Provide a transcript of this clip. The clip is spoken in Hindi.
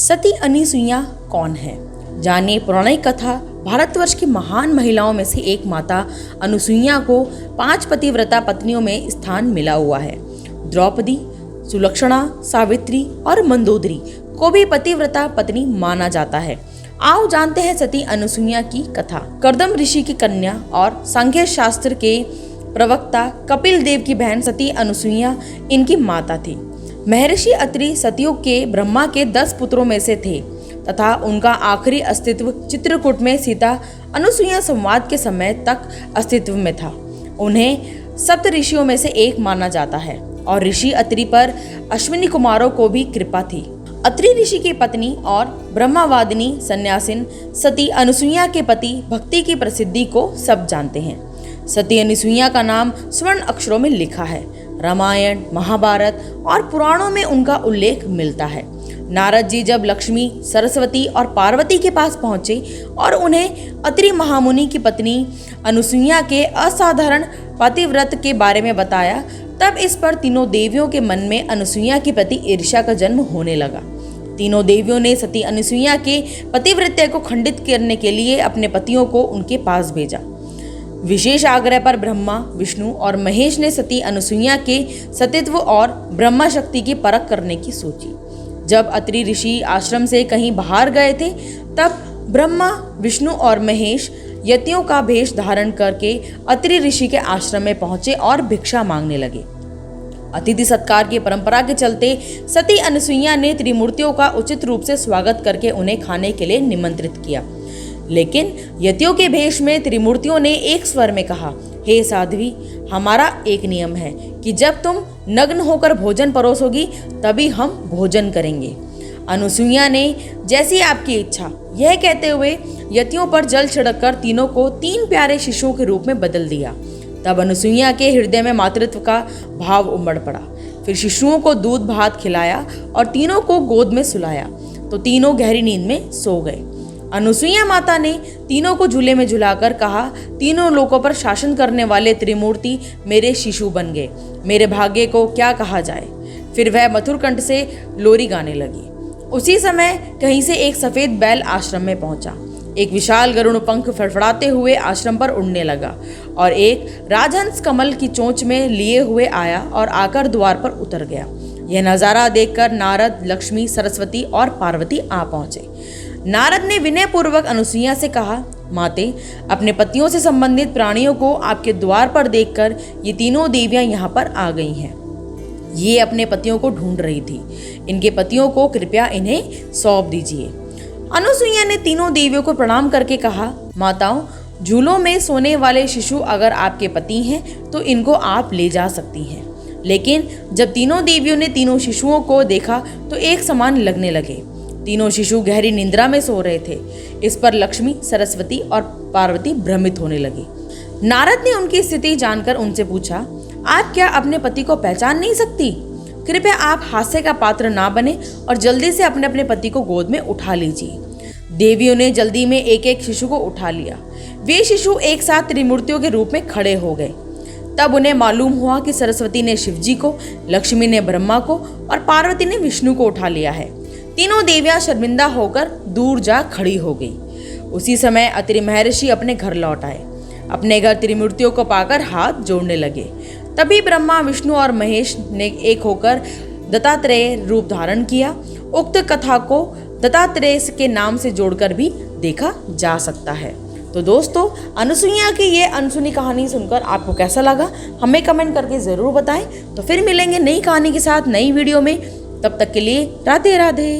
सती अनसुईया कौन है? जानिए पौराणिक कथा। भारतवर्ष की महान महिलाओं में से एक माता अनसुईया को 5 पतिव्रता पत्नियों में स्थान मिला हुआ है। द्रौपदी, सुलक्षणा, सावित्री और मंदोदरी को भी पतिव्रता पत्नी माना जाता है। आओ जानते हैं सती अनसुईया की कथा। कर्दम ऋषि की कन्या और सांख्य शास्त्र के प्रवक्ता कपिल देव की बहन सती अनसुईया इनकी माता थी। महर्षि अत्रि सतयुग के ब्रह्मा के 10 पुत्रों में से थे तथा उनका आखिरी अस्तित्व चित्रकूट में सीता अनसुईया संवाद के समय तक अस्तित्व में था। उन्हें सप्त ऋषियों में से एक माना जाता है और ऋषि अत्रि पर अश्विनी कुमारों को भी कृपा थी। अत्रि ऋषि की पत्नी और ब्रह्मवादिनी सन्यासिन सती अनसुईया के पति भक्ति की प्रसिद्धि को सब जानते हैं। सती अनसुईया का नाम स्वर्ण अक्षरों में लिखा है। रामायण, महाभारत और पुराणों में उनका उल्लेख मिलता है। नारद जी जब लक्ष्मी, सरस्वती और पार्वती के पास पहुंचे और उन्हें अत्रि महामुनि की पत्नी अनसुईया के असाधारण पतिव्रत के बारे में बताया, तब इस पर तीनों देवियों के मन में अनसुईया के प्रति ईर्ष्या का जन्म होने लगा। तीनों देवियों ने सती अनसुईया के पतिव्रत्य को खंडित करने के लिए अपने पतियों को उनके पास भेजा। विशेष आग्रह पर ब्रह्मा, विष्णु और महेश ने सती अनसुईया के सतीत्व और ब्रह्मा शक्ति की परख करने की सोची। जब अत्रि ऋषि आश्रम से कहीं बाहर गए थे, तब ब्रह्मा, विष्णु और महेश यतियों का भेष धारण करके अत्रि ऋषि के आश्रम में पहुंचे और भिक्षा मांगने लगे। अतिथि सत्कार की परंपरा के चलते सती अनसुईया ने त्रिमूर्तियों का उचित रूप से स्वागत करके उन्हें खाने के लिए निमंत्रित किया। लेकिन यतियों के भेष में त्रिमूर्तियों ने एक स्वर में कहा, हे साध्वी, हमारा एक नियम है कि जब तुम नग्न होकर भोजन परोसोगी तभी हम भोजन करेंगे। अनसुईया ने जैसी आपकी इच्छा, यह कहते हुए यतियों पर जल छिड़ककर तीनों को 3 प्यारे शिशुओं के रूप में बदल दिया। तब अनसुईया के हृदय में मातृत्व का भाव उमड़ पड़ा। फिर शिशुओं को दूध भात खिलाया और तीनों को गोद में सुलाया तो तीनों गहरी नींद में सो गए। अनसुईया माता ने तीनों को झूले में झुलाकर कहा, तीनों लोकों पर शासन करने वाले त्रिमूर्ति मेरे शिशु बन गए, मेरे भाग्य को क्या कहा जाए। फिर वह मधुरकंठ से लोरी गाने लगी। उसी समय कहीं से एक सफेद बैल आश्रम में पहुंचा। एक विशाल गरुड़ पंख फड़फड़ाते हुए आश्रम पर उड़ने लगा और एक राजहंस कमल की चोंच में लिए हुए आया और आकर द्वार पर उतर गया। यह नजारा देखकर नारद, लक्ष्मी, सरस्वती और पार्वती आ पहुंचे। नारद ने विनय पूर्वक अनसुईया से कहा, माते, अपने पतियों से संबंधित प्राणियों को आपके द्वार पर देखकर ये तीनों देवियां यहाँ पर आ गई हैं। ये अपने पतियों को ढूंढ रही थी। इनके पतियों को कृपया इन्हें सौंप दीजिए। अनसुईया ने तीनों देवियों को प्रणाम करके कहा, माताओं, झूलों में सोने वाले शिशु अगर आपके पति हैं तो इनको आप ले जा सकती हैं। लेकिन जब तीनों देवियों ने तीनों शिशुओं को देखा तो एक समान लगने लगे। तीनों शिशु गहरी निंद्रा में सो रहे थे। इस पर लक्ष्मी, सरस्वती और पार्वती भ्रमित होने लगी। नारद ने उनकी स्थिति जानकर उनसे पूछा, आप क्या अपने पति को पहचान नहीं सकती? कृपया आप हास्य का पात्र ना बने और जल्दी से अपने अपने पति को गोद में उठा लीजिए। देवियों ने जल्दी में एक एक शिशु को उठा लिया। वे शिशु एक साथ त्रिमूर्तियों के रूप में खड़े हो गए। तब उन्हें मालूम हुआ कि सरस्वती ने शिवजी को, लक्ष्मी ने ब्रह्मा को और पार्वती ने विष्णु को उठा लिया है। तीनों देवियां शर्मिंदा होकर दूर जा खड़ी हो गई। उसी समय अत्रि महर्षि अपने घर लौट आए। अपने घर त्रिमूर्तियों को पाकर हाथ जोड़ने लगे। तभी ब्रह्मा, विष्णु और महेश ने एक होकर दत्तात्रेय रूप धारण किया। उक्त कथा को दत्तात्रेय के नाम से जोड़कर भी देखा जा सकता है। तो दोस्तों, अनसुईया की ये अनसुनी कहानी सुनकर आपको कैसा लगा, हमें कमेंट करके ज़रूर बताएं। तो फिर मिलेंगे नई कहानी के साथ नई वीडियो में। तब तक के लिए राधे राधे।